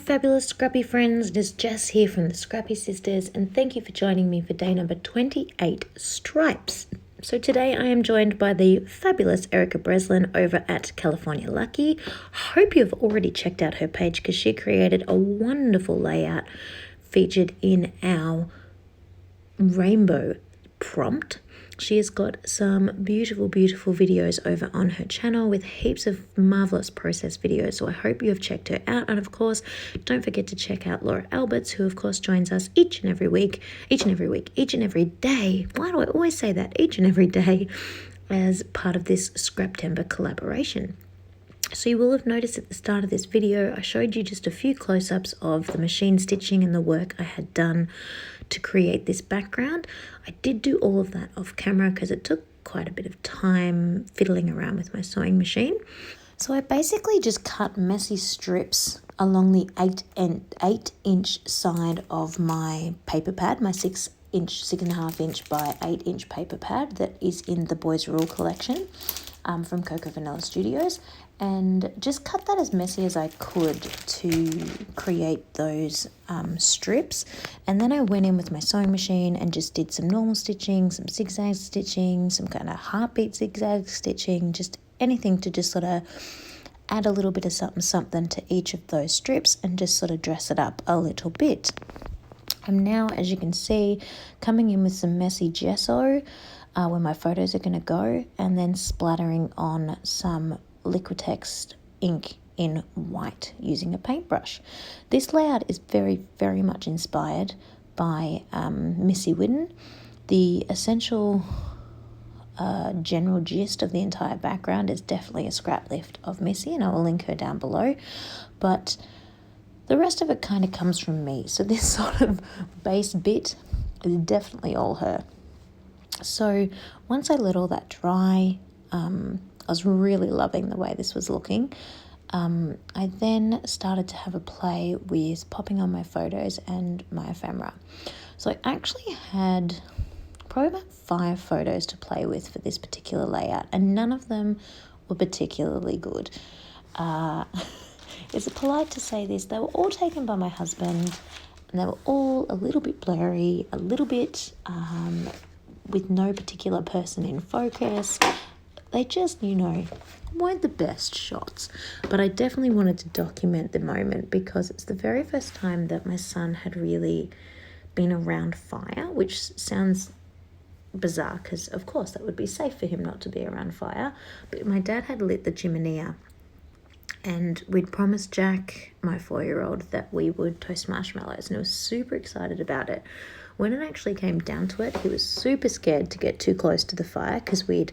fabulous Scrappy friends, it is Jess here from the Scrappy Sisters, and thank you for joining me for day number 28, Stripes. So today I am joined by the fabulous Erika Breslin over at California Lucky. Hope you've already checked out her page because she created a wonderful layout featured in our rainbow prompt. She has got some beautiful videos over on her channel with heaps of marvelous process videos, so I hope you have checked her out. And of course, don't forget to check out Laura Alberts, who of course joins us each and every day. Why do I always say that? Each and every day, as part of this Scraptember collaboration. So you will have noticed at the start of this video, I showed you just a few close-ups of the machine stitching and the work I had done to create this background. I did do all of that off camera because it took quite a bit of time fiddling around with my sewing machine. So I basically just cut messy strips along the 8-inch side of my paper pad, my 6.5 inch by 8-inch paper pad that is in the Boys Rule collection from Cocoa Vanilla Studios, and just cut that as messy as I could to create those strips. And then I went in with my sewing machine and just did some normal stitching, some zigzag stitching, some kind of heartbeat zigzag stitching, just anything to just sort of add a little bit of something to each of those strips and just sort of dress it up a little bit. I'm now, as you can see, coming in with some messy gesso where my photos are going to go, and then splattering on some Liquitex ink in white using a paintbrush. This layout is very much inspired by Missy Whidden. The essential general gist of the entire background is definitely a scrap lift of Missy, and I will link her down below, but the rest of it kind of comes from me. So this sort of base bit is definitely all her. So once I let all that dry, I was really loving the way this was looking. I then started to have a play with popping on my photos and my ephemera. So I actually had probably about 5 photos to play with for this particular layout, and none of them were particularly good. Is it polite to say this? They were all taken by my husband, and they were all a little bit blurry, a little bit with no particular person in focus. They just, weren't the best shots. But I definitely wanted to document the moment because it's the very first time that my son had really been around fire, which sounds bizarre because, of course, that would be safe for him not to be around fire. But my dad had lit the chiminea, and we'd promised Jack, my 4-year-old, that we would toast marshmallows, and he was super excited about it. When it actually came down to it, he was super scared to get too close to the fire because we'd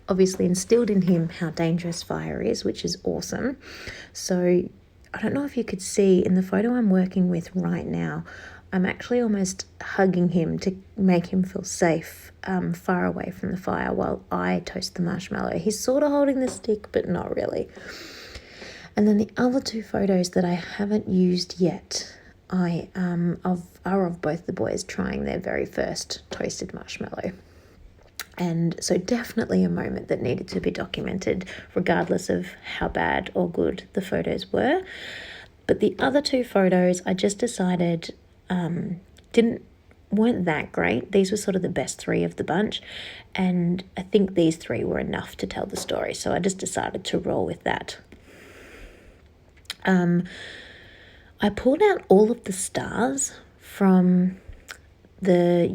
obviously instilled in him how dangerous fire is, which is awesome. So I don't know if you could see in the photo I'm working with right now, I'm actually almost hugging him to make him feel safe, far away from the fire while I toast the marshmallow. He's sort of holding the stick, but not really. And then the other 2 photos that I haven't used yet are of both the boys trying their very first toasted marshmallow. And so definitely a moment that needed to be documented regardless of how bad or good the photos were. But the other 2 photos I just decided weren't that great. These were sort of the best 3 of the bunch, and I think these 3 were enough to tell the story, so I just decided to roll with that. I pulled out all of the stars from the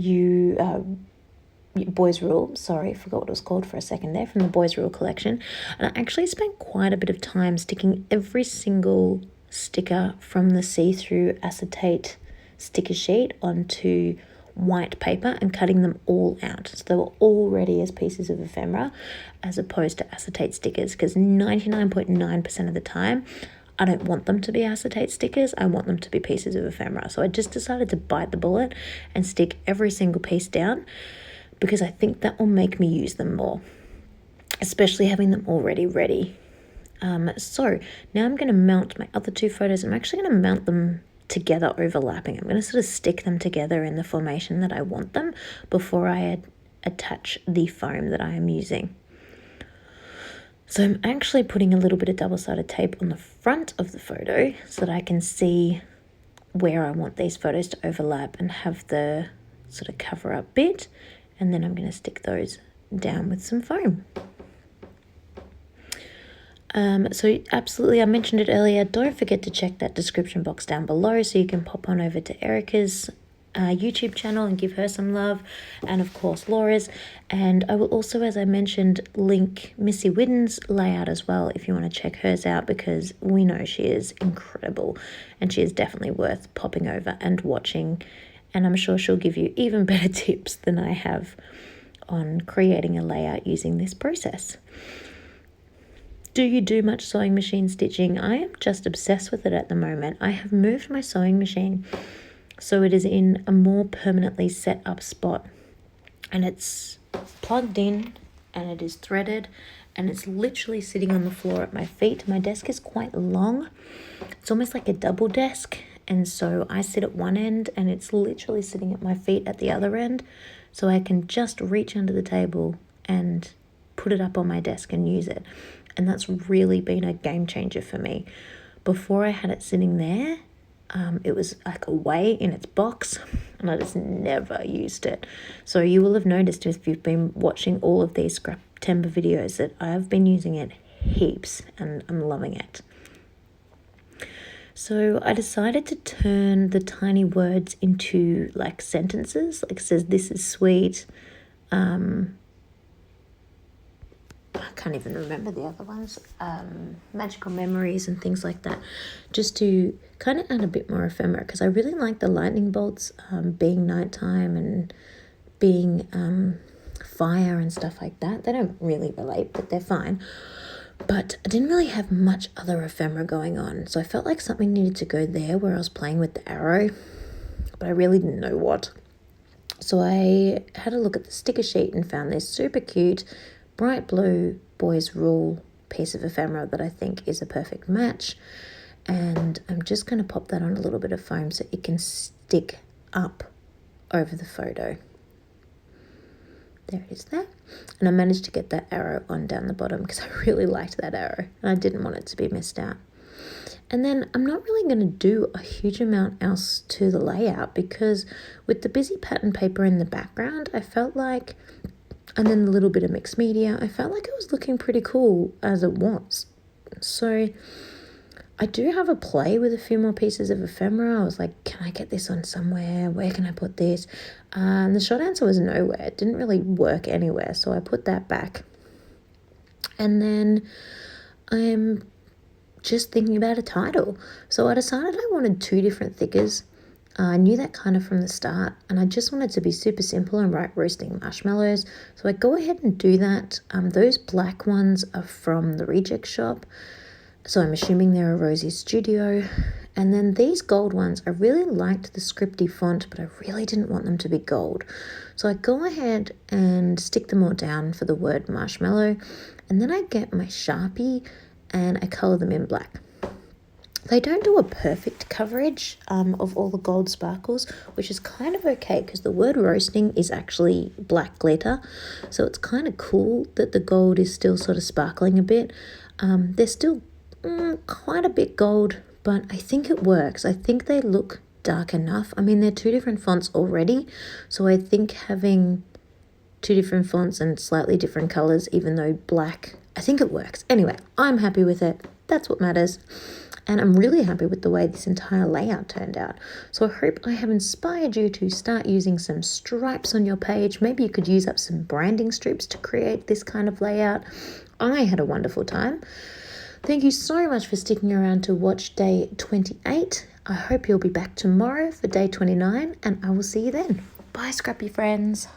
Boys Rule, sorry, forgot what it was called for a second there, from the Boys Rule collection, and I actually spent quite a bit of time sticking every single sticker from the see-through acetate sticker sheet onto white paper and cutting them all out. So they were all ready as pieces of ephemera as opposed to acetate stickers, because 99.9% of the time I don't want them to be acetate stickers. I want them to be pieces of ephemera. So I just decided to bite the bullet and stick every single piece down because I think that will make me use them more, especially having them already ready. So now I'm going to mount my other 2 photos. I'm actually going to mount them together overlapping. I'm going to sort of stick them together in the formation that I want them before I attach the foam that I am using. So I'm actually putting a little bit of double-sided tape on the front of the photo so that I can see where I want these photos to overlap and have the sort of cover up bit. And then I'm going to stick those down with some foam. So absolutely, I mentioned it earlier, don't forget to check that description box down below so you can pop on over to Erika's YouTube channel and give her some love, and of course Laura's. And I will also, as I mentioned, link Missy Whidden's layout as well if you want to check hers out, because we know she is incredible and she is definitely worth popping over and watching, and I'm sure she'll give you even better tips than I have on creating a layout using this process. Do you do much sewing machine stitching? I am just obsessed with it at the moment. I have moved my sewing machine so it is in a more permanently set up spot, and it's plugged in and it is threaded and it's literally sitting on the floor at my feet. My desk is quite long. It's almost like a double desk, and so I sit at one end and it's literally sitting at my feet at the other end, so I can just reach under the table and put it up on my desk and use it. And that's really been a game changer for me. Before I had it sitting there, it was like away in its box and I just never used it. So you will have noticed if you've been watching all of these Scraptember videos that I have been using it heaps and I'm loving it. So I decided to turn the tiny words into like sentences, like it says, "This is sweet." I can't even remember the other ones, magical memories and things like that, just to kind of add a bit more ephemera, because I really like the lightning bolts being nighttime and being fire and stuff like that. They don't really relate, but they're fine. But I didn't really have much other ephemera going on, so I felt like something needed to go there where I was playing with the arrow, but I really didn't know what. So I had a look at the sticker sheet and found this super cute bright blue boys rule piece of ephemera that I think is a perfect match, and I'm just going to pop that on a little bit of foam so it can stick up over the photo. There it is there, and I managed to get that arrow on down the bottom because I really liked that arrow and I didn't want it to be missed out. And then I'm not really going to do a huge amount else to the layout, because with the busy pattern paper in the background, I felt like, and then a little bit of mixed media, I felt like it was looking pretty cool as it was. So I do have a play with a few more pieces of ephemera. I was like, can I get this on somewhere? Where can I put this? And the short answer was nowhere. It didn't really work anywhere, so I put that back. And then I'm just thinking about a title. So I decided I wanted 2 different thickers. I knew that kind of from the start, and I just wanted to be super simple and write roasting marshmallows. So I go ahead and do that. Those black ones are from the Reject Shop, so I'm assuming they're a Rosie Studio. And then these gold ones, I really liked the scripty font, but I really didn't want them to be gold. So I go ahead and stick them all down for the word marshmallow, and then I get my Sharpie and I colour them in black. They don't do a perfect coverage of all the gold sparkles, which is kind of okay because the word roasting is actually black glitter. So it's kind of cool that the gold is still sort of sparkling a bit. They're still quite a bit gold, but I think it works. I think they look dark enough. I mean, they're 2 different fonts already, so I think having 2 different fonts and slightly different colors, even though black, I think it works. Anyway, I'm happy with it. That's what matters. And I'm really happy with the way this entire layout turned out. So I hope I have inspired you to start using some stripes on your page. Maybe you could use up some branding strips to create this kind of layout. I had a wonderful time. Thank you so much for sticking around to watch day 28. I hope you'll be back tomorrow for day 29, and I will see you then. Bye, Scrappy friends.